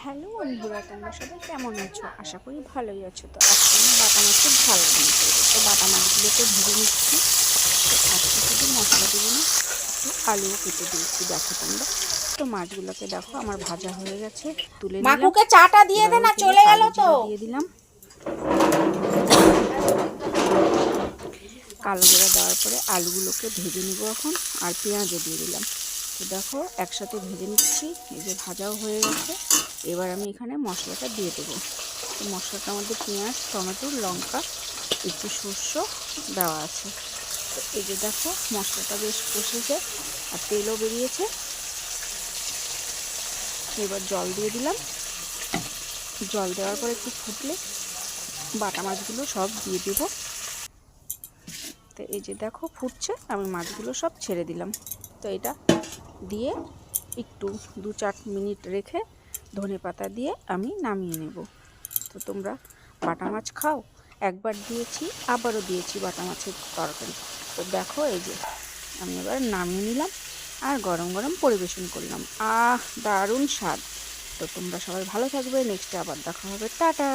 Hello বন্ধুরা, তোমরা সবাই কেমন আছো? আশা করি ভালোই আছো। তো আজকে আমি বাটা মাছের ঝাল রান্না করবো। তো বাটা মাছগুলোকে ভেজে নিচ্ছি। তো আজকে শুধু মশলা দেবো না, একটু আলুও কেটে দিয়েছি, দেখো তোমরা। তো মাছগুলোকে দেখো আমার ভাজা হয়ে গেছে, তুলে নিলাম। মাকুকে চাটা দিয়ে এবার দে ওই না, তেলে চলে গেল কালো তো। জিরা দিয়ে দিলাম। কালো জিরা দেওয়ার পরে আলুগুলোকে ভেজে নিব এখন, আর পেঁয়াজও দিয়ে দিলাম। তো দেখো একসাথে ভেজে নিচ্ছি, এই যে ভাজাও হয়ে গেছে। এবার আমি এখানে মশলাটা দিয়ে দেবো। তো মশলাটার মধ্যে পেঁয়াজ, টমেটো, লঙ্কা, একটু সর্ষে দেওয়া আছে। তো এই যে দেখো মশলাটা বেশ কষেছে আর তেলও বেরিয়েছে। এবার জল দিয়ে দিলাম। জল দেওয়ার পর একটু ফুটলে বাটা মাছগুলো সব দিয়ে দেবো। তো এই যে দেখো ফুটছে, আমি মাছগুলো সব ছেড়ে দিলাম। তো এটা দিয়ে একটু 2-4 মিনিট রেখে ধনেপাতা দিয়ে আমি নামিয়ে নেব। তো তোমরা বাটা মাছ খাও? একবার দিয়েছি, আবারও দিয়েছি বাটা মাছের তরকারি। তো দেখো এই যে আমি এবার নামিয়ে নিলাম আর গরম গরম পরিবেশন করলাম। দারুণ স্বাদ। তো তোমরা সবাই ভালো থাকবে, নেক্সটে আবার দেখা হবে, টাটা।